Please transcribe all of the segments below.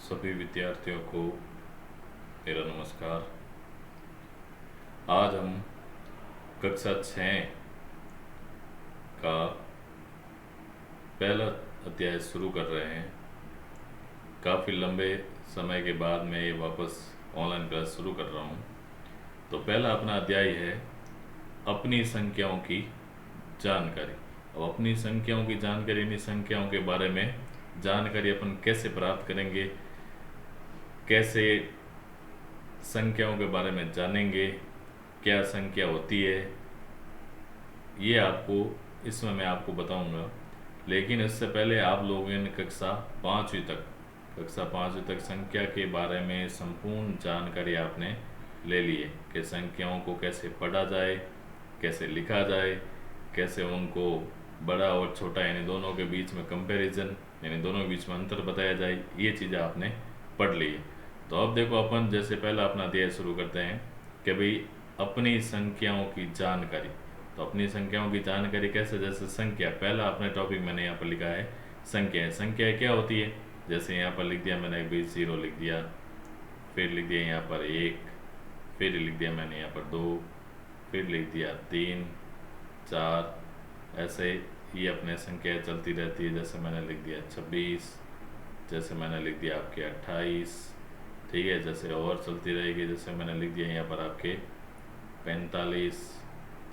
सभी विद्यार्थियों को मेरा नमस्कार। आज हम कक्षा 6 का पहला अध्याय शुरू कर रहे हैं। काफ़ी लंबे समय के बाद मैं ये वापस ऑनलाइन क्लास शुरू कर रहा हूँ। तो पहला अपना अध्याय है अपनी संख्याओं की जानकारी। अब अपनी संख्याओं की जानकारी, इन संख्याओं के बारे में जानकारी अपन कैसे प्राप्त करेंगे, कैसे संख्याओं के बारे में जानेंगे, क्या संख्या होती है, ये इसमें मैं आपको बताऊंगा। लेकिन इससे पहले आप लोगों ने कक्षा पाँचवीं तक संख्या के बारे में संपूर्ण जानकारी आपने ले ली है कि संख्याओं को कैसे पढ़ा जाए, कैसे लिखा जाए, कैसे उनको बड़ा और छोटा यानी दोनों के बीच में कंपैरिजन यानी दोनों के बीच में अंतर बताया जाए। ये चीज़ें आपने पढ़ ली है। तो अब देखो, अपन जैसे पहला अपना अध्याय शुरू करते हैं कि भाई अपनी संख्याओं की जानकारी। तो अपनी संख्याओं की जानकारी कैसे, जैसे संख्या, पहला अपने टॉपिक मैंने यहाँ पर लिखा है संख्या। संख्या क्या होती है, जैसे यहाँ पर लिख दिया मैंने 0 लिख दिया, फिर लिख दिया यहाँ पर 1, फिर लिख दिया मैंने यहाँ पर 2, फिर लिख दिया 3, 4, ऐसे ये अपने संख्या चलती रहती है। जैसे मैंने लिख दिया 26, जैसे मैंने लिख दिया आपके 28, ठीक है। जैसे और चलती रहेगी, जैसे मैंने लिख दिया यहाँ पर आपके 45,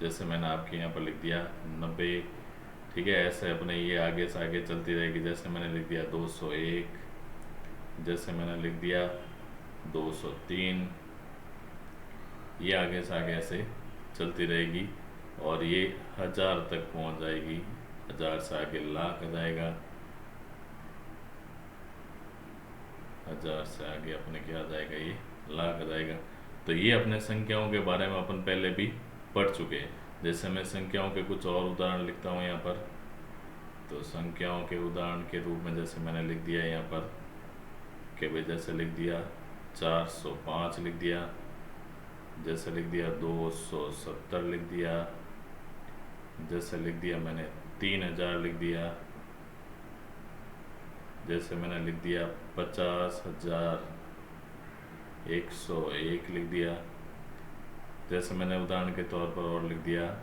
जैसे मैंने आपके यहाँ पर लिख दिया 90, ठीक है। ऐसे अपने ये आगे से आगे चलती रहेगी। जैसे मैंने लिख दिया 201, जैसे मैंने लिख दिया 203, ये आगे से आगे ऐसे चलती रहेगी और ये 1000 तक पहुँच जाएगी। 1000 से आगे लाख आ जाएगा, 1000 से आगे अपने क्या आ जाएगा, ये लाख आ जाएगा। तो ये अपने संख्याओं के बारे में अपन पहले भी पढ़ चुके हैं। जैसे मैं संख्याओं के कुछ और उदाहरण लिखता हूँ यहाँ पर। तो संख्याओं के उदाहरण के रूप में जैसे मैंने लिख दिया यहाँ पर कि भाई जैसे लिख दिया 405 लिख दिया, जैसे लिख दिया 270 लिख दिया, जैसे लिख दिया मैंने 3000 लिख दिया, जैसे मैंने लिख दिया 50,101 लिख दिया, जैसे मैंने उदाहरण के तौर पर और लिख दिया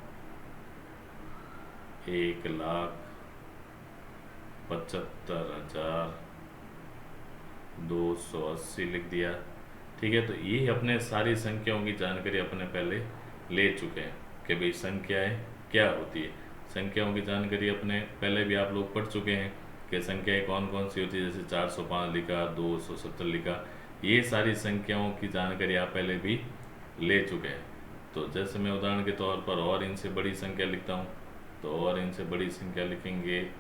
1,75,280 लिख दिया, ठीक है। तो ये अपने सारी संख्याओं की जानकारी अपने पहले ले चुके हैं कि भाई संख्याएं क्या होती है। संख्याओं की जानकारी अपने पहले भी आप लोग पढ़ चुके हैं कि संख्याएं कौन कौन सी होती है। जैसे 405 लिखा, 270 लिखा, ये सारी संख्याओं की जानकारी आप पहले भी ले चुके हैं। तो जैसे मैं उदाहरण के तौर पर और इनसे बड़ी संख्या लिखता हूँ, तो और इनसे बड़ी संख्या लिखेंगे।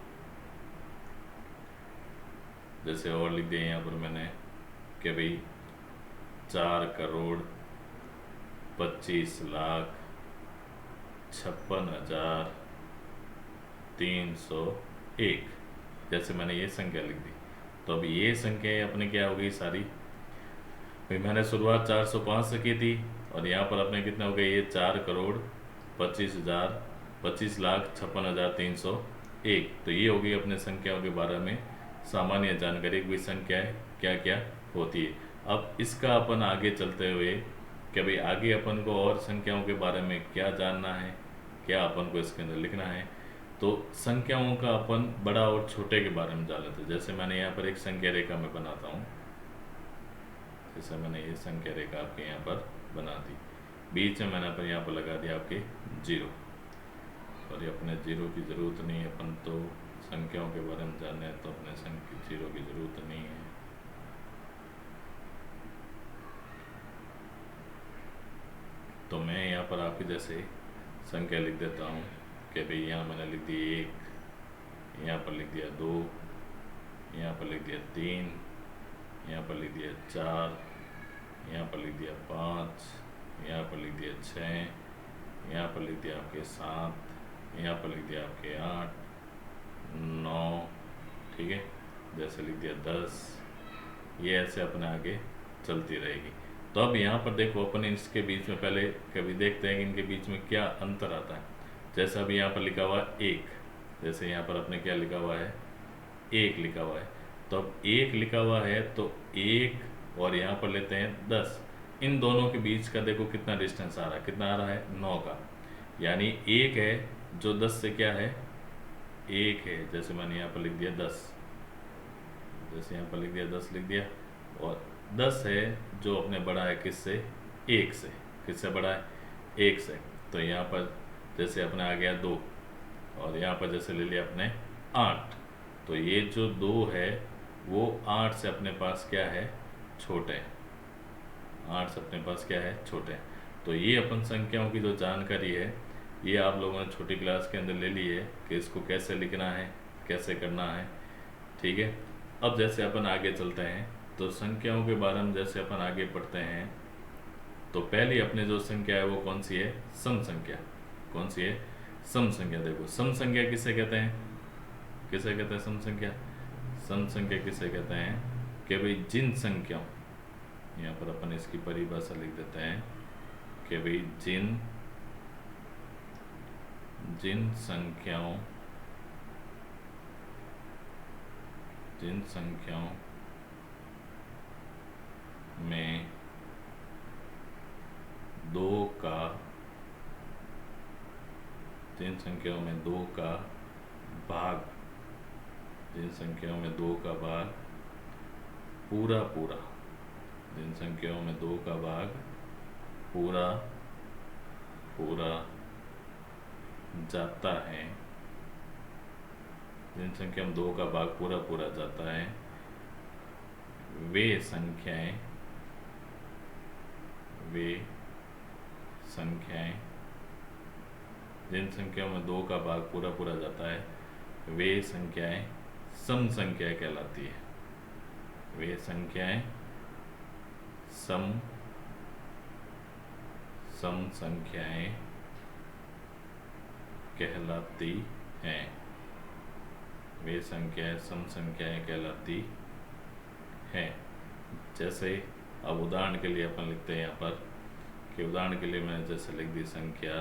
जैसे और लिख दिया यहाँ पर मैंने कि भाई 4,55,56,301, जैसे मैंने ये संख्या लिख दी। तो अब ये संख्याएं अपने क्या हो गई सारी, भाई मैंने शुरुआत 405 से की थी और यहाँ पर अपने कितने हो गए, ये 4,25,56,301। तो ये हो गई अपने संख्याओं के बारे में सामान्य जानकारी कि संख्याएं क्या क्या होती है। अब इसका अपन आगे चलते हुए कि भाई आगे अपन को और संख्याओं के बारे में क्या जानना है, क्या अपन को इसके अंदर लिखना है। तो संख्याओं का अपन बड़ा और छोटे के बारे में जान लेते हैं। जैसे मैंने यहाँ पर एक संख्या रेखा में बनाता हूँ। जैसे मैंने ये संख्या रेखा आपके यहाँ पर बना दी, बीच में मैंने यहाँ पर लगा दिया आपके 0। और ये अपने 0 की ज़रूरत नहीं है, अपन तो संख्याओं के बारे में जानना है, तो अपने 0 की ज़रूरत नहीं है। तो मैं यहाँ पर आपकी जैसे संख्या लिख देता हूँ कि भाई यहाँ मैंने लिख दी 1, यहाँ पर लिख दिया 2, यहाँ पर लिख दिया 3, यहाँ पर लिख दिया 4, यहाँ पर लिख दिया 5, यहाँ पर लिख दिया 6, यहाँ पर लिख दिया आपके 7, यहाँ पर लिख दिया आपके 8, 9, ठीक है। जैसे लिख दिया 10, ये ऐसे अपने आगे चलती रहेगी। तो अब यहाँ पर देखो, अपन इसके बीच में पहले कभी देखते हैं कि इनके बीच में क्या अंतर आता है। जैसे अभी यहाँ पर लिखा हुआ है 1, जैसे यहाँ पर अपने क्या लिखा हुआ है, 1 लिखा हुआ है। तो अब 1 लिखा हुआ है तो 1 और यहाँ पर लेते हैं 10, इन दोनों के बीच का देखो कितना डिस्टेंस आ रहा है, कितना आ रहा है 9 का, यानी 1 है जो 10 से क्या है 1 है, जैसे मैंने यहाँ पर लिख दिया 10, जैसे यहाँ पर लिख दिया 10 लिख दिया, और 10 है जो अपने बड़ा है किससे 1 से, किससे बड़ा है 1 से, तो यहाँ पर जैसे अपने आ गया 2, और यहाँ पर जैसे ले लिया अपने 8, तो ये जो 2 है वो 8 से अपने पास क्या है छोटे हैं, 8 से अपने पास क्या है छोटे हैं। तो ये अपन संख्याओं की जो जानकारी है ये आप लोगों ने छोटी क्लास के अंदर ले ली है कि इसको कैसे लिखना है, कैसे करना है, ठीक है। अब जैसे अपन आगे चलते हैं तो संख्याओं के बारे में जैसे अपन आगे पढ़ते हैं तो पहली अपने जो संख्या है वो कौन सी है, सम संख्या। कौन सी है, सम संख्या। देखो सम संख्या किसे कहते हैं, किसे कहते हैं सम संख्या, सम संख्या किसे कहते हैं कि भाई जिन संख्याओं, यहाँ पर अपन इसकी परिभाषा लिख देते हैं कि भाई जिन संख्याओं में 2 का, जिन संख्याओं में 2 का भाग, जिन संख्याओं में 2 का भाग पूरा पूरा, जिन संख्याओं में 2 का भाग पूरा पूरा जाता है, जिन संख्या में 2 का भाग पूरा पूरा जाता है वे संख्याएं जिन संख्याओं में 2 का भाग पूरा पूरा जाता है वे संख्याएं सम संख्याएं कहलाती है, वे संख्याएं सम संख्याएं कहलाती हैं, वे संख्याएं सम संख्याएं कहलाती हैं। जैसे अब उदाहरण के लिए अपन लिखते हैं यहाँ पर कि उदाहरण के लिए मैंने जैसे लिख दी संख्या,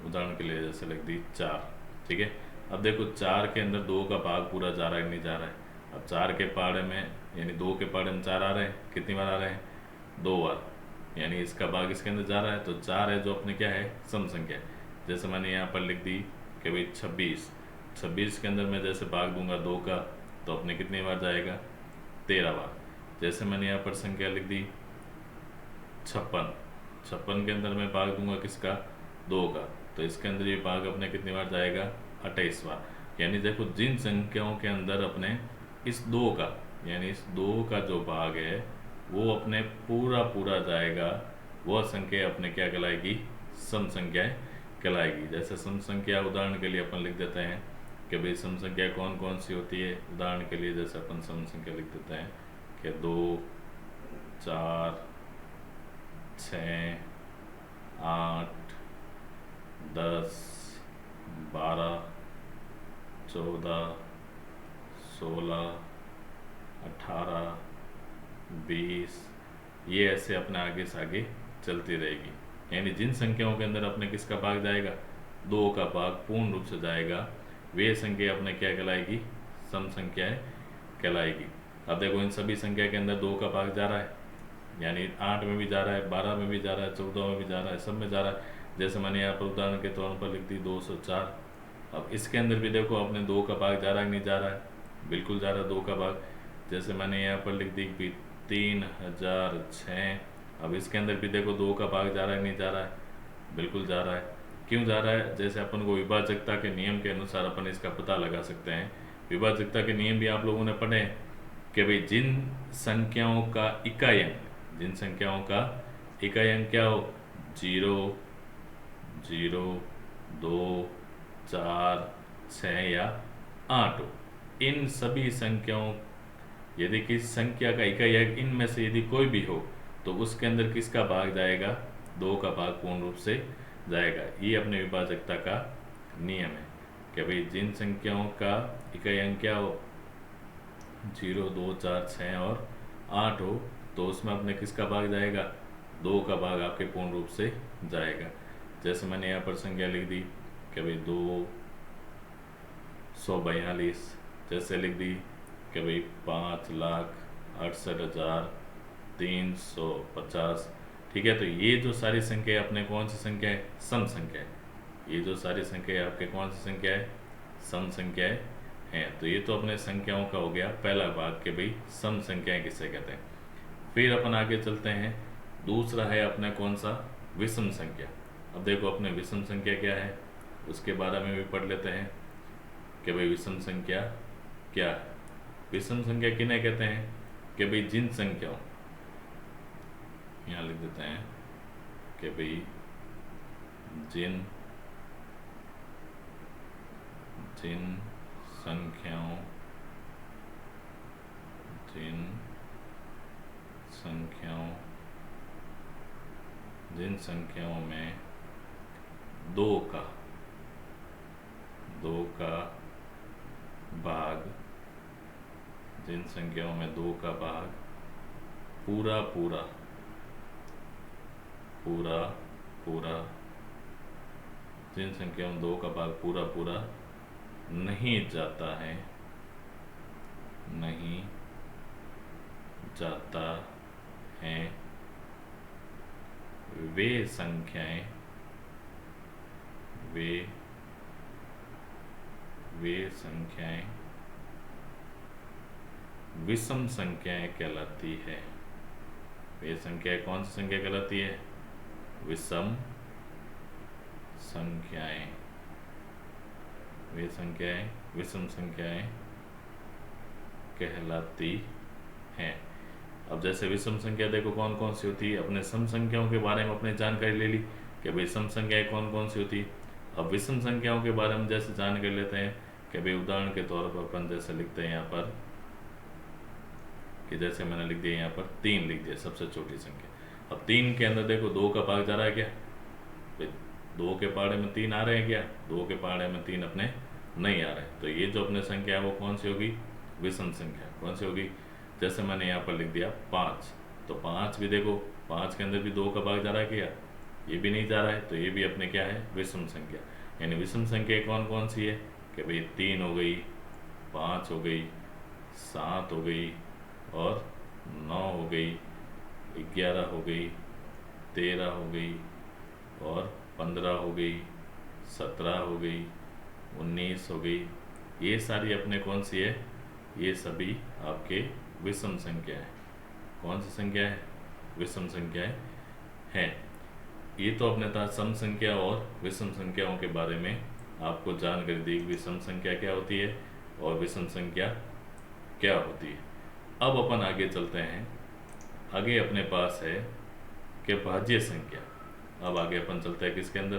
उदाहरण के लिए जैसे लिख दी 4, ठीक है। अब देखो 4 के अंदर 2 का भाग पूरा जा रहा है नहीं जा रहा है, अब 4 के पहाड़े में यानी 2 के पहाड़े में 4 आ रहे हैं, कितनी बार आ रहे हैं 2 बार, यानी इसका भाग इसके अंदर जा रहा है, तो 4 है जो अपने क्या है सम संख्या। जैसे मैंने यहाँ पर लिख दी कि भाई 26 के अंदर मैं जैसे भाग दूंगा 2 का तो अपने कितनी बार जाएगा 13 बार। जैसे मैंने यहाँ पर संख्या लिख दी 56 के अंदर मैं भाग दूंगा किसका 2 का, तो इसके अंदर ये भाग अपने कितनी बार जाएगा 28 बार। यानी देखो जिन संख्याओं के अंदर अपने इस 2 का, यानी इस 2 का जो भाग है वो अपने पूरा पूरा जाएगा, वह संख्या अपने क्या कहलाएगी सम संख्याएं कहलाएगी। जैसे सम संख्या उदाहरण के लिए अपन लिख देते हैं कि भाई सम संख्या कौन कौन सी होती है। उदाहरण के लिए जैसे अपन सम संख्या लिख देते हैं कि 2 4 6 8 10 12 14 16 18 20, ये ऐसे अपने आगे से आगे चलती रहेगी। यानी जिन संख्याओं के अंदर अपने किसका भाग जाएगा 2 का भाग पूर्ण रूप से जाएगा वे संख्या अपने क्या कहलाएगी सम संख्याएं कहलाएगी। अब देखो इन सभी संख्या के अंदर 2 का भाग जा रहा है, यानी 8 में भी जा रहा है, 12 में भी जा रहा है, 14 में भी जा रहा है, सब में जा रहा है। जैसे मैंने यहाँ पर उदाहरण के तौर पर लिख दी 204। अब इसके अंदर भी देखो अपने 2 का भाग जा रहा है नहीं जा रहा है, बिल्कुल जा रहा है 2 का भाग। जैसे मैंने यहाँ पर लिख दी 3006। अब इसके अंदर भी देखो 2 का भाग जा रहा है नहीं जा रहा है, बिल्कुल जा रहा है। क्यों जा रहा है, जैसे अपन को विभाजकता के नियम के अनुसार अपन इसका पता लगा सकते हैं। विभाजकता के नियम भी आप लोगों ने पढ़े कि भाई जिन संख्याओं का इकाई अंक, जिन संख्याओं का इकाई अंक क्या हो 0 0 2 4 6 या 8 हो, इन सभी संख्याओं यदि किस संख्या का इकाई अंक इनमें से यदि कोई भी हो तो उसके अंदर किसका भाग जाएगा 2 का भाग पूर्ण रूप से जाएगा। ये अपने विभाजकता का नियम है कि भाई जिन संख्याओं का इकाई अंक क्या हो 0 2 4 6 और 8 हो तो उसमें अपने किसका भाग जाएगा 2 का भाग आपके पूर्ण रूप से जाएगा। जैसे मैंने यहाँ पर संख्या लिख दी कि भाई 2 142 जैसे लिख दी कि भाई 5,68,350। ठीक है, तो ये जो सारी संख्या अपने कौन सी संख्या है? सम संख्या है। ये जो सारी संख्या है आपके कौन सी संख्या है? सम संख्याएं हैं। तो ये तो अपने संख्याओं का हो गया पहला भाग के भाई सम संख्याएं किसे कहते हैं। फिर अपन आगे चलते हैं, दूसरा है अपने कौन सा? विषम संख्या। अब देखो अपने विषम संख्या क्या है, उसके बारे में भी पढ़ लेते हैं कि भाई विषम संख्या क्या है। विषम संख्या किन्हें कहते हैं? कि भाई जिन संख्याओं, यहाँ लिख देते हैं कि भाई जिन जिन संख्याओं जिन संख्याओं में दो का भाग, जिन संख्याओं में 2 का भाग पूरा जिन संख्याओं में 2 का भाग पूरा नहीं जाता है, वे संख्याएं विषम संख्याएं कहलाती है। वे संख्याएं कौन सी संख्या कहलाती है? विषम संख्याएं। वे संख्याएं विषम संख्याएं कहलाती हैं। अब जैसे विषम संख्या देखो कौन कौन सी होती है। अपने सम संख्याओं के बारे में अपने जानकारी ले ली कि भाई सम संख्याएं कौन कौन सी होती है। अब विषम संख्याओं के बारे में जैसे जानकारी लेते हैं कि भाई उदाहरण के तौर पर अपन जैसे लिखते हैं यहाँ पर कि जैसे मैंने लिख दिया यहाँ पर 3 लिख दिया सबसे छोटी संख्या। अब 3 के अंदर देखो 2 का भाग जा रहा है क्या? भाई 2 के पहाड़े में 3 आ रहे हैं क्या? 2 के पहाड़े में 3 अपने नहीं आ रहे। तो ये जो अपने संख्या है वो कौन सी होगी? विषम संख्या। कौन सी होगी? जैसे मैंने यहाँ पर लिख दिया 5, तो 5 भी देखो 5 के अंदर भी 2 का भाग जा रहा है क्या? ये भी नहीं जा रहा है। तो ये भी अपने क्या है? विषम संख्या। यानी विषम संख्या कौन कौन सी है कि भाई 3 हो गई, 5 हो गई, 7 हो गई और 9 हो गई, 11 हो गई, 13 हो गई और 15 हो गई, 17 हो गई, 19 हो गई। ये सारी अपने कौन सी है? ये सभी आपके विषम संख्या है। कौन सी संख्या है? विषम संख्याएं हैं। ये तो अपने था सम संख्या और विषम संख्याओं के बारे में आपको जानकारी दी। विषम संख्या क्या होती है और विषम संख्या क्या होती है। अब अपन आगे चलते हैं। आगे अपने पास है कि भाज्य संख्या। अब आगे अपन चलते हैं किसके अंदर?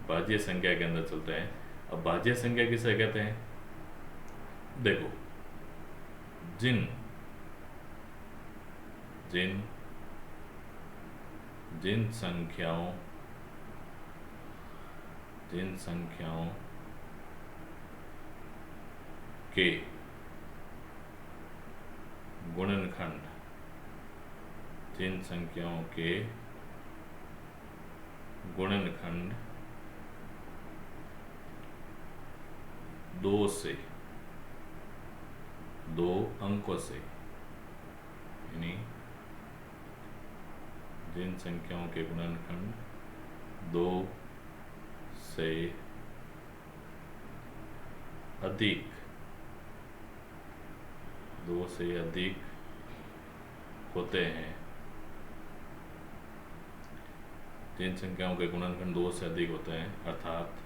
भाज्य संख्या के अंदर चलते हैं। अब भाज्य संख्या किसे कहते हैं? देखो जिन संख्याओं के गुणनखंड, जिन संख्याओं के गुणनखंड 2 अंकों से, यानी जिन संख्याओं के गुणनखंड 2 से अधिक होते हैं, जिन संख्याओं के गुणनखंड 2 से अधिक होते हैं अर्थात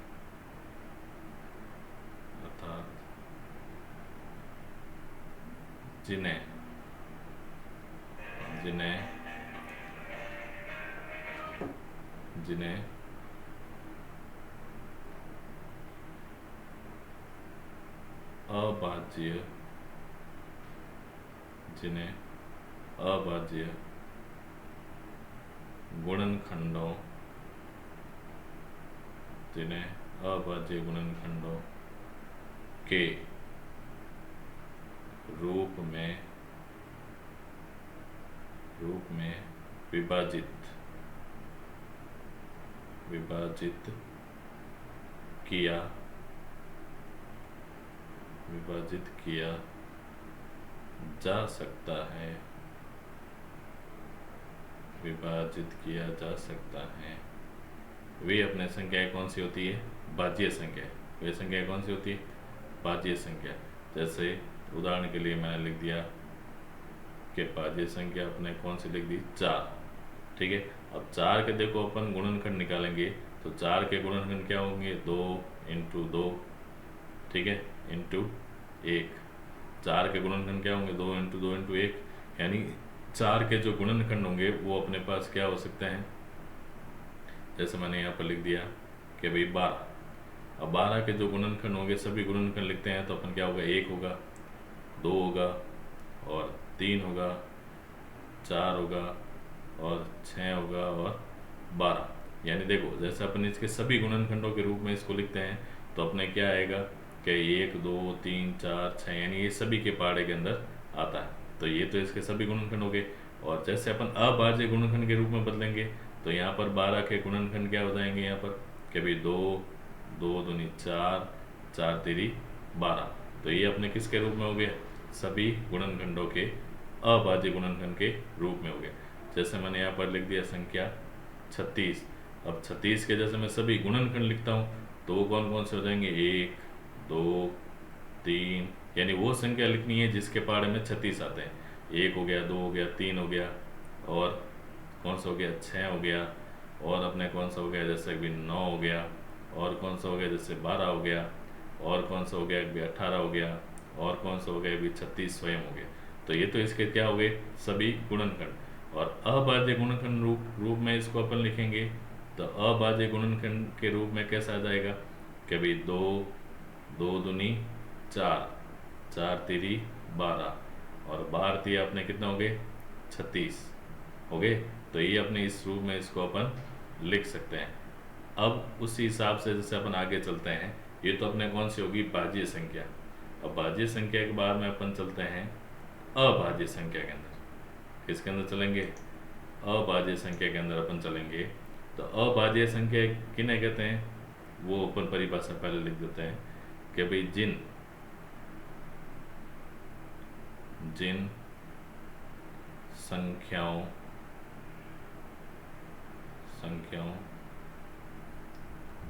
जिन्हें अभाज्य गुणनखंडों के रूप में विभाजित किया विभाजित किया जा सकता है, विभाजित किया जा सकता है। वे अपने संख्याएं कौन सी होती है? भाज्य संख्या। वे संख्याएं कौन सी होती है? भाज्य संख्या। जैसे उदाहरण के लिए मैंने लिख दिया कि भाज्य संख्या अपने कौन सी लिख दी? 4। ठीक है। अब 4 के देखो अपन गुणनखंड निकालेंगे तो 4 के गुणनखंड क्या होंगे? 2 इंटू 2, ठीक है, इंटू 1। 4 के गुणनखंड क्या होंगे? 2 इंटू 2 इंटू 1। यानी 4 के जो गुणनखंड होंगे वो अपने पास क्या हो सकते हैं? जैसे मैंने यहाँ पर लिख दिया कि भाई 12। अब 12 के जो गुणनखंड होंगे, सभी गुणनखंड लिखते हैं तो अपन क्या होगा? 1 होगा, 2 होगा और 3 होगा, 4 होगा और 6 होगा और 12। यानी देखो जैसे अपन इसके सभी गुणनखंडों के रूप में इसको लिखते हैं तो अपने क्या आएगा कि 1 2 3 4 6, यानी ये सभी के पहाड़े के अंदर आता है। तो ये तो इसके सभी गुणनखंड हो गए। और जैसे अपन अभाज्य गुणनखंड के रूप में बदलेंगे तो यहाँ पर 12 के गुणनखंड क्या हो जाएंगे? यहाँ पर कि भाई 2 2 दूनी 4, 4 तेरी 12। तो ये अपने किसके रूप में हो गए? सभी गुणनखंडों के अभाज्य गुणनखंड के रूप में हो गए। जैसे मैंने यहाँ पर लिख दिया संख्या 36। अब 36 के जैसे मैं सभी गुणनखंड लिखता हूँ तो वो कौन कौन से हो जाएंगे? 1 2 3, यानी वो संख्या लिखनी है जिसके पहाड़े में 36 आते हैं। 1 हो गया, 2 हो गया, 3 हो गया और कौन सा हो गया? 6 हो गया और अपने कौन सा हो गया? जैसे अभी 9 हो गया और कौन सा हो गया? जैसे 12 हो गया और कौन सा हो गया? अभी 18 हो गया और कौन सा हो गया? अभी 36 स्वयं हो गया। तो ये तो इसके क्या हो गए? सभी गुणनखंड। और अभाज्य गुणनखंड रूप में इसको अपन लिखेंगे तो अभाज्य गुणनखंड के रूप में कैसा आ जाएगा कि भाई 2 2 दूनी 4, 4 तेरी 12 और 12 दिया अपने कितना हो गए? 36 हो गए। तो ये अपने इस रूप में इसको अपन लिख सकते हैं। अब उसी हिसाब से जैसे अपन आगे चलते हैं, ये तो अपने कौन सी होगी? भाज्य संख्या। अब भाज्य संख्या के बाद में अपन चलते हैं अभाज्य संख्या के अंदर। किसके अंदर चलेंगे? अभाज्य संख्या के अंदर अपन चलेंगे। तो अभाज्य संख्या किन्हें कहते हैं? वो अपन परिभाषा पहले लिख देते हैं कि भाई जिन संख्याओं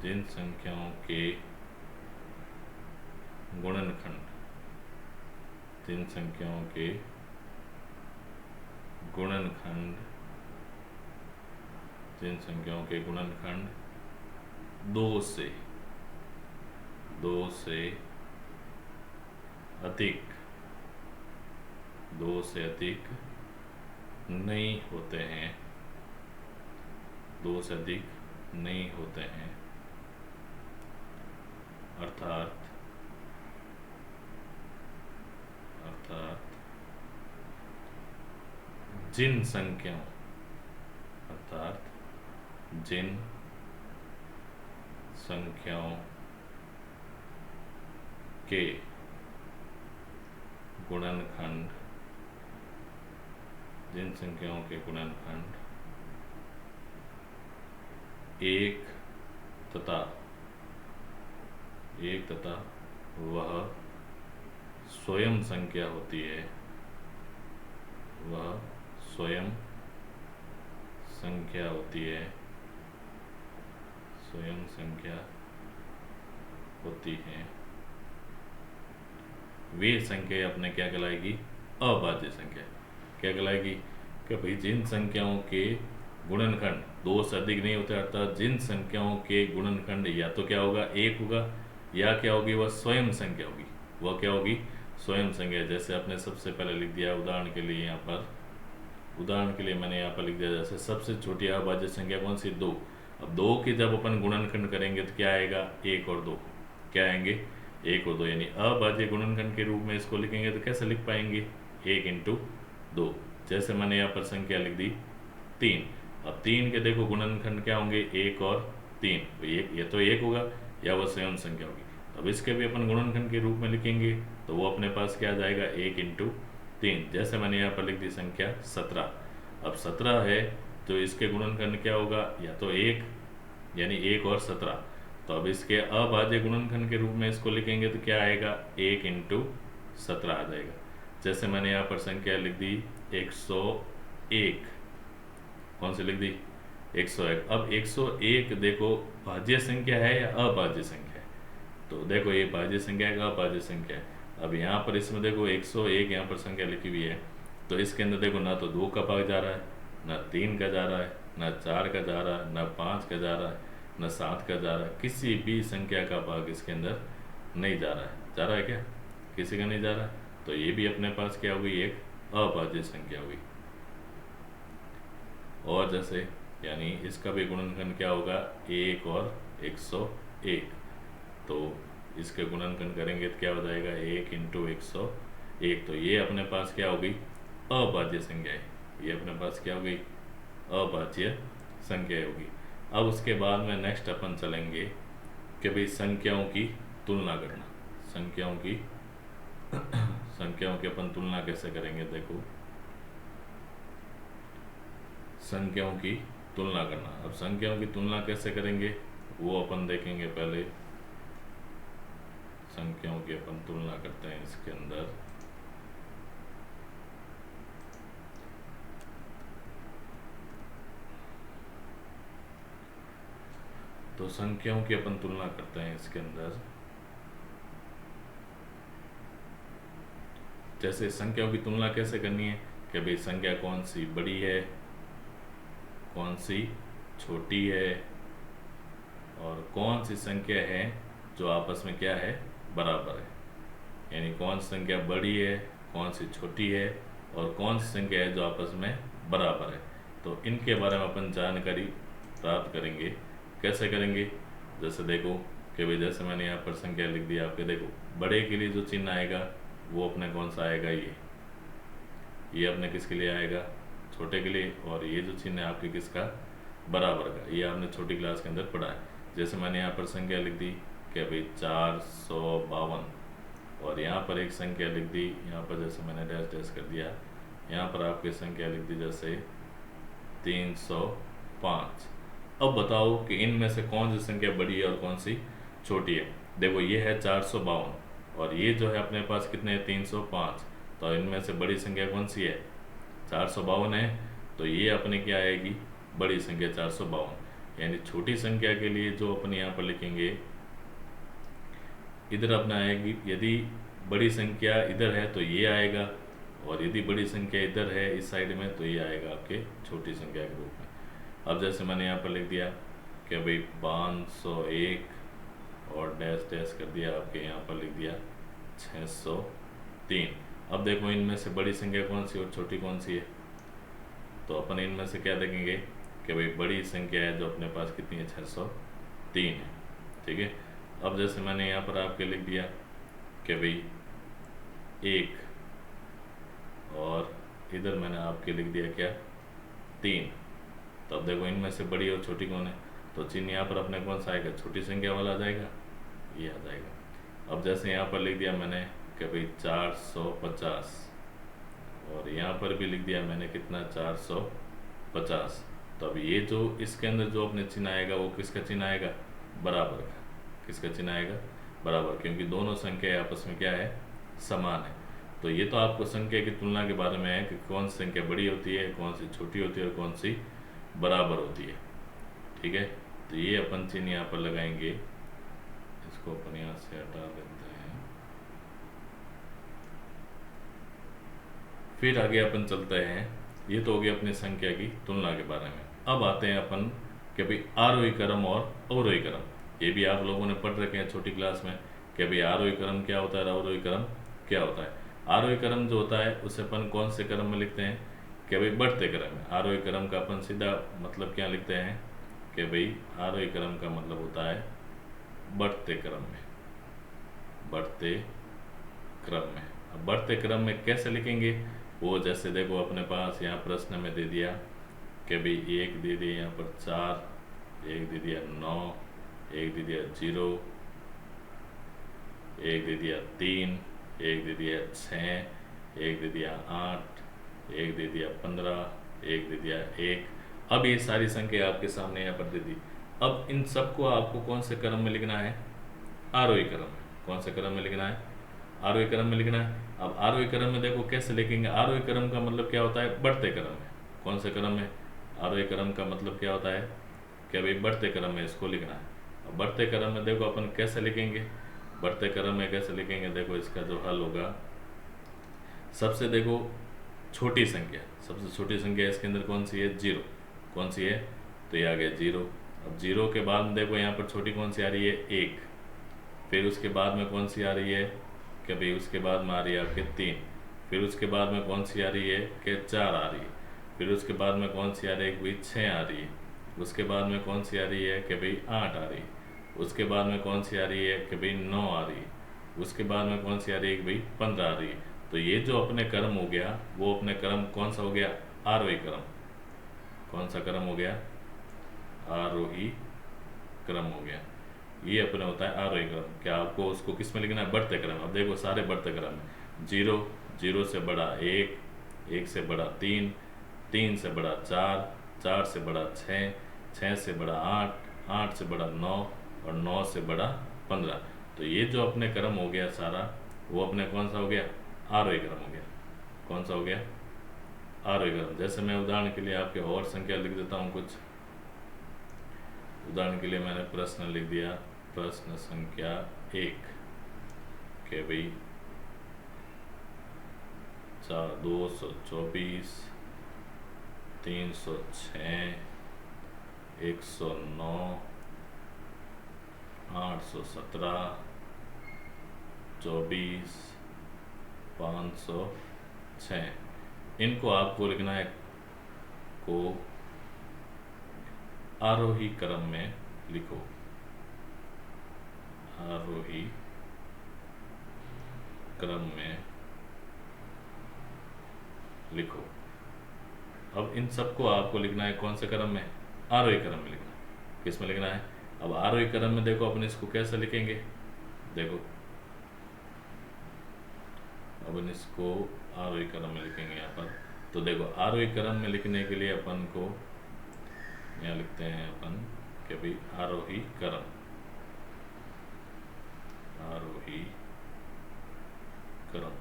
जिन संख्याओं के गुणनखंड जिन संख्याओं के गुणनखंड 2 से अधिक नहीं होते हैं, 2 से अधिक नहीं होते हैं, अर्थात जिन संख्याओं के गुणनखंड 1 तथा वह स्वयं संख्या होती है, वे संख्या अपने क्या कहलाएगी? अभाज्य संख्या। क्या कहलाएगी? कि भाई जिन संख्याओं के गुणनखंड 2 से अधिक नहीं होते, अर्थात जिन संख्याओं के गुणनखंड या तो क्या होगा? 1 होगा या क्या होगी? वह स्वयं संख्या होगी। वह क्या होगी? स्वयं संख्या। जैसे आपने सबसे पहले लिख दिया उदाहरण के लिए मैंने यहाँ पर लिख दिया जैसे सबसे छोटी अभाज्य संख्या कौन सी? 2। अब 2 के जब अपन गुणनखंड करेंगे तो क्या आएगा? 1 और 2। क्या आएंगे? 1 और 2। यानी अभाज्य गुणनखंड के रूप में इसको लिखेंगे तो कैसे लिख पाएंगे? 1 इंटू 2। जैसे मैंने यहाँ पर संख्या लिख दी 3। अब 3 के देखो गुणनखंड क्या होंगे? 1 और 3। तो ये तो 1 होगा या वह स्वयं संख्या होगी। अब इसके भी अपन गुणनखंड के रूप में लिखेंगे तो वो अपने पास क्या आ जाएगा? 1 इंटू 3। जैसे मैंने यहाँ पर लिख दी संख्या 17। अब 17 है तो इसके गुणनखंड क्या होगा? या तो 1, यानी 1 और 17। तो अब इसके अभाज्य गुणनखंड के रूप में इसको लिखेंगे तो क्या आएगा, 1 × 17 आ जाएगा। जैसे मैंने यहाँ पर संख्या लिख दी 101, कौन सी लिख दी, 101। अब 101 देखो भाज्य संख्या है या अभाज्य संख्या है, तो देखो ये भाज्य संख्या है, अभाज्य संख्या है। अब यहाँ पर इसमें देखो 101 यहाँ पर संख्या लिखी हुई है, तो इसके अंदर देखो ना तो 2 का भाग जा रहा है, ना 3 का जा रहा है, ना 4 का जा रहा है, ना 5 का जा रहा है, ना 7 का जा रहा है, किसी भी संख्या का भाग इसके अंदर नहीं जा रहा है क्या, किसी का नहीं जा रहा है। तो ये भी अपने पास क्या हुई, एक अभाज्य संख्या हुई। और जैसे यानी इसका भी गुणनखंड क्या होगा, 1 और 101, तो इसके गुणनखंड करेंगे तो क्या हो जाएगा, 1 × 101। तो ये अपने पास क्या होगी, अभाज्य संख्या है, ये अपने पास क्या होगी, अभाज्य संख्या होगी। अब उसके बाद में नेक्स्ट अपन चलेंगे कि भाई संख्याओं की तुलना करना, संख्याओं की अपन तुलना कैसे करेंगे। देखो संख्याओं की तुलना करना, अब संख्याओं की तुलना कैसे करेंगे वो अपन देखेंगे। पहले संख्याओं की अपन तुलना करते हैं इसके अंदर। तो संख्याओं की अपन तुलना करते हैं इसके अंदर। जैसे संख्याओं की तुलना कैसे करनी है कि भाई संख्या कौन सी बड़ी है, कौन सी छोटी है, और कौन सी संख्या है जो आपस में क्या है, बराबर है। यानी कौन सी संख्या बड़ी है, कौन सी छोटी है, और कौन सी संख्या है जो आपस में बराबर है। तो इनके बारे में अपन जानकारी प्राप्त करेंगे। कैसे करेंगे, जैसे देखो कि भाई जैसे मैंने यहाँ पर संख्या लिख दी आपके, देखो बड़े के लिए जो चिन्ह आएगा वो अपने कौन सा आएगा, ये अपने किसके लिए आएगा, छोटे के लिए। और ये जो चिन्ह है आपके किसका, बराबर का, ये आपने छोटी क्लास के अंदर पढ़ा है। जैसे मैंने यहाँ पर संख्या लिख दी कि भाई 452, और यहाँ पर एक संख्या लिख दी, यहाँ पर जैसे मैंने डैश डैश कर दिया, यहाँ पर आपकी संख्या लिख दी जैसे 305। अब बताओ कि इनमें से कौन सी संख्या बड़ी है और कौन सी छोटी है। देखो ये है 452 और ये जो है अपने पास कितने हैं, 305। तो इनमें से बड़ी संख्या कौन सी है, 452 है। तो ये अपने क्या आएगी, बड़ी संख्या 452। यानी छोटी संख्या के लिए जो अपन यहाँ पर लिखेंगे, इधर अपना आएगी, यदि बड़ी संख्या इधर है तो ये आएगा, और यदि बड़ी संख्या इधर है इस साइड में तो ये आएगा आपके छोटी संख्या के रूप में। अब जैसे मैंने यहाँ पर लिख दिया कि भाई 501 और डैश डैश कर दिया, आपके यहाँ पर लिख दिया 603। अब देखो इनमें से बड़ी संख्या कौन सी और छोटी कौन सी है, तो अपन इनमें से क्या देखेंगे कि भाई बड़ी संख्या है जो अपने पास कितनी है, 603 है। ठीक है। अब जैसे मैंने यहाँ पर आपके लिख दिया कि भाई 1, और इधर मैंने आपके लिख दिया क्या, 3। तो अब देखो इनमें से बड़ी और छोटी कौन है, तो चिन्ह यहाँ पर अपने कौन सा आएगा, छोटी संख्या वाला आ जाएगा, ये आ जाएगा। अब जैसे यहाँ पर लिख दिया मैंने कि भाई 450, और यहाँ पर भी लिख दिया मैंने कितना, 450। तो अब ये जो इसके अंदर जो अपने चिन्ह आएगा वो किसका चिन्ह आएगा, बराबर का। किसका चिन्ह आएगा, बराबर, क्योंकि दोनों संख्या आपस में क्या है, समान है। तो ये तो आपको संख्या की तुलना के बारे में है कि कौन सी संख्या बड़ी होती है, कौन सी छोटी होती है और कौन सी बराबर होती है। ठीक है। तो ये अपन चिन्ह यहाँ पर लगाएंगे, इसको अपन यहाँ से हटा देते हैं। फिर आगे अपन चलते हैं, ये तो हो गया अपनी संख्या की तुलना के बारे में। अब आते हैं अपन कि भाई आरोही क्रम और अवरोही क्रम। ये भी आप लोगों ने पढ़ रखे हैं छोटी क्लास में कि भाई आरोही क्रम क्या होता है, अवरोही क्रम क्या होता है। आरोही क्रम जो होता है उसे अपन कौन से क्रम में लिखते हैं कि भाई बढ़ते क्रम में। आरोही क्रम का अपन सीधा मतलब क्या लिखते हैं कि भाई आरोही क्रम का मतलब होता है बढ़ते क्रम में, बढ़ते क्रम में। अब बढ़ते क्रम में कैसे लिखेंगे वो, जैसे देखो अपने पास यहाँ प्रश्न में दे दिया कि भाई 1 दे दिया यहाँ पर 4, 1 दे दिया 9, 1 दे दिया 0, 1 दे दिया 3, 1 दे दिया 6, 1 दे दिया 8, 1 दे दिया 15, 1 दे दिया 1। अब ये सारी संख्या आपके सामने यहाँ पर दे दी। अब इन सबको आपको कौन से क्रम में लिखना है? आरोही क्रम में। कौन से क्रम में लिखना है? आरोही क्रम में लिखना है। अब आरोही क्रम में देखो कैसे लिखेंगे। आरोही क्रम का मतलब क्या होता है? बढ़ते क्रम में। कौन से क्रम में? आरोही क्रम का मतलब क्या होता है कि भाई बढ़ते क्रम में इसको लिखना है। अब बढ़ते क्रम में देखो अपन कैसे लिखेंगे, बढ़ते क्रम में कैसे लिखेंगे, देखो इसका जो हल होगा, सबसे देखो छोटी संख्या, सबसे छोटी संख्या इसके अंदर कौन सी है? जीरो। कौन सी है? तो ये आ गया जीरो। अब जीरो के बाद में देखो यहाँ पर छोटी कौन सी आ रही है? एक। फिर उसके बाद में कौन सी आ रही है कि भाई उसके बाद में आ रही है आपके तीन। फिर उसके बाद में कौन सी आ रही है कि चार आ रही है। फिर उसके बाद में कौन सी आ रही है कि भाई छः आ रही है। उसके बाद में कौन सी आ रही है कि भाई आठ आ रही है। उसके बाद में कौन सी आ रही है कि भाई नौ आ रही है। उसके बाद में कौन सी आ रही है कि भाई 15 आ रही है। तो ये जो अपने क्रम हो गया वो अपने क्रम कौन सा हो गया? आरोही क्रम। कौन सा क्रम हो गया? आरोही क्रम हो गया। ये अपने होता है आरोही क्रम। क्या आपको उसको किस में लिखना है? बढ़ते क्रम। अब देखो सारे बढ़ते क्रम में, जीरो, जीरो से बड़ा एक, एक से बड़ा तीन, तीन से बड़ा चार, चार से बड़ा छः, छः से बड़ा आठ, आठ से बड़ा नौ, और नौ से बड़ा 15। तो ये जो अपने क्रम हो गया सारा, वो अपने कौन सा हो गया? आरोही क्रम हो गया। कौन सा हो गया? आरोही क्रम। जैसे मैं उदाहरण के लिए आपके और संख्या लिख देता हूँ कुछ। उदाहरण के लिए मैंने प्रश्न लिख दिया, प्रश्न संख्या 1 के भाई 224, 306, 109, 817, 24, 506। इनको आपको लिखना है को आरोही क्रम में लिखो। आरोही क्रम में लिखो। अब इन सबको आपको लिखना है कौन से क्रम में? आरोही क्रम में लिखना है। किस में लिखना है? अब आरोही क्रम में देखो अपन इसको कैसे लिखेंगे, देखो अपन इसको आरोही क्रम में लिखेंगे यहाँ पर। तो देखो आरोही क्रम में लिखने के लिए अपन को यहाँ लिखते हैं अपन कि भाई आरोही क्रम, आरोही क्रम।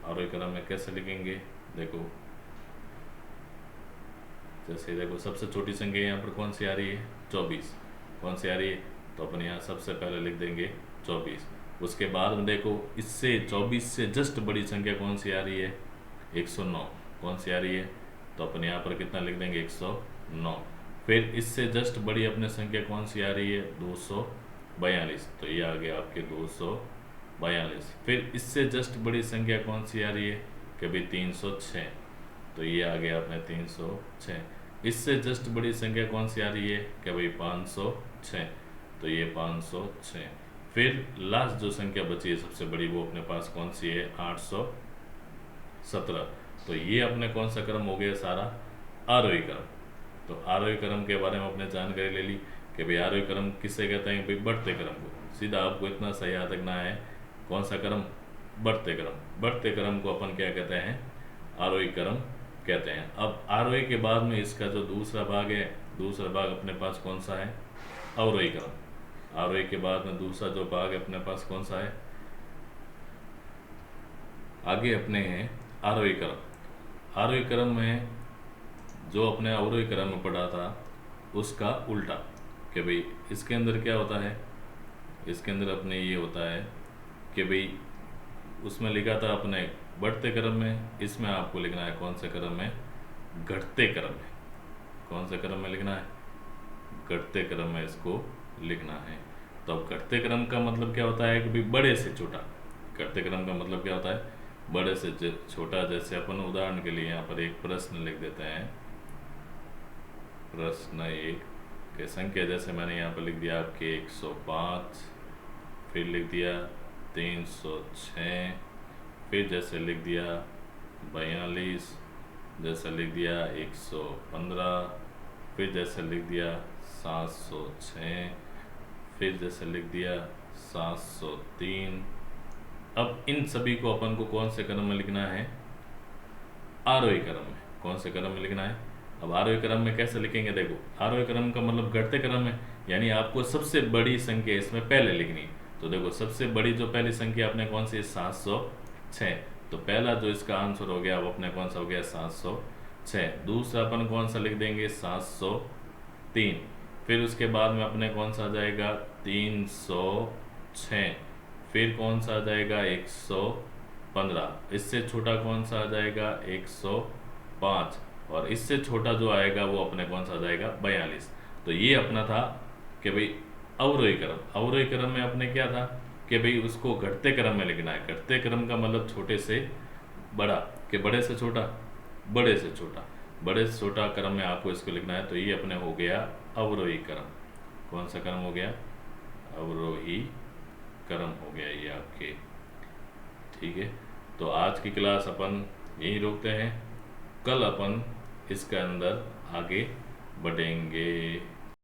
आरोही क्रम में कैसे लिखेंगे? देखो जैसे देखो सबसे छोटी संख्या यहाँ पर कौन सी आ रही है? 24। कौन सी आ रही है? तो अपन यहाँ सबसे पहले लिख देंगे 24। उसके बाद में देखो इससे 24 से जस्ट बड़ी संख्या कौन सी आ रही है? 109। कौन सी आ रही है? तो अपन यहाँ पर कितना लिख देंगे? 109। फिर इससे जस्ट बड़ी अपने संख्या कौन सी आ रही है? 242। तो ये आ गया आपके 242। फिर इससे जस्ट बड़ी संख्या कौन सी आ रही है? कि भाई 306। तो ये आ गया अपने 306। इससे जस्ट बड़ी संख्या कौन सी आ रही है? कि भाई 506। तो ये 506। फिर लास्ट जो संख्या बची है सबसे बड़ी, वो अपने पास कौन सी है? 817। तो ये अपने कौन सा क्रम हो गया? सारा आरोही क्रम। तो आरोही क्रम के बारे में अपने जानकारी ले ली कि भाई आरोही क्रम किससे कहते हैं? भाई बढ़ते क्रम को। सीधा आपको इतना सा याद रखना है, कौन सा क्रम? बढ़ते क्रम। बढ़ते क्रम को अपन क्या कहते हैं? आरोही क्रम कहते हैं। अब आरोही के बाद में इसका जो दूसरा भाग है, दूसरा भाग अपने पास कौन सा है? अवरोही क्रम। आरोही के बाद में दूसरा जो भाग है अपने पास कौन सा है? आगे अपने हैं आरोही क्रम। आरोही क्रम में जो अपने अवरोही क्रम में पढ़ा था उसका उल्टा, कि भाई इसके अंदर क्या होता है? इसके अंदर अपने ये होता है कि भाई उसमें लिखा था अपने बढ़ते क्रम में, इसमें आपको लिखना है कौन से क्रम में? घटते क्रम में। कौन से क्रम में लिखना है? घटते क्रम में इसको लिखना है। तो अब घटते क्रम का मतलब क्या होता है कि भाई बड़े से छोटा। घटते क्रम का मतलब क्या होता है? बड़े से छोटा। जैसे अपन उदाहरण के लिए यहाँ पर एक प्रश्न लिख देते हैं, प्रश्न 1 के संख्या जैसे मैंने यहाँ पर लिख दिया आपके 105, फिर लिख दिया 306, फिर जैसे लिख दिया 42, जैसे लिख दिया 115, फिर जैसे लिख दिया 706, फिर जैसे लिख दिया 703। अब इन सभी को अपन को कौन से क्रम में लिखना है? आरोही क्रम में। कौन से क्रम में लिखना है? अब आरोही क्रम में कैसे लिखेंगे, देखो आरोही क्रम का मतलब घटते क्रम है, यानी आपको सबसे बड़ी संख्या इसमें पहले लिखनी है। तो देखो सबसे बड़ी जो पहली संख्या अपने कौन सी है, 706। तो पहला जो इसका आंसर हो गया वो अपने कौन सा हो गया, 706। दूसरा अपन कौन सा लिख देंगे, 703। फिर उसके बाद में अपने कौन सा आ जाएगा, 306। फिर कौन सा आ जाएगा, 115। इससे छोटा कौन सा आ जाएगा, 105। और इससे छोटा जो आएगा वो अपने कौन सा आ जाएगा, 42। तो ये अपना था कि भाई अवरोही क्रम। अवरोही क्रम में अपने क्या था कि भाई उसको घटते क्रम में लिखना है। घटते क्रम का मतलब छोटे से बड़ा, कि बड़े से छोटा, बड़े से छोटा, बड़े से छोटा क्रम में आपको इसको लिखना है। तो ये अपने हो गया अवरोही क्रम। कौन सा क्रम हो गया, अवरोही क्रम हो गया ये आपके। ठीक है, तो आज की क्लास अपन यहीं रोकते हैं, कल अपन इसके अंदर आगे बढ़ेंगे।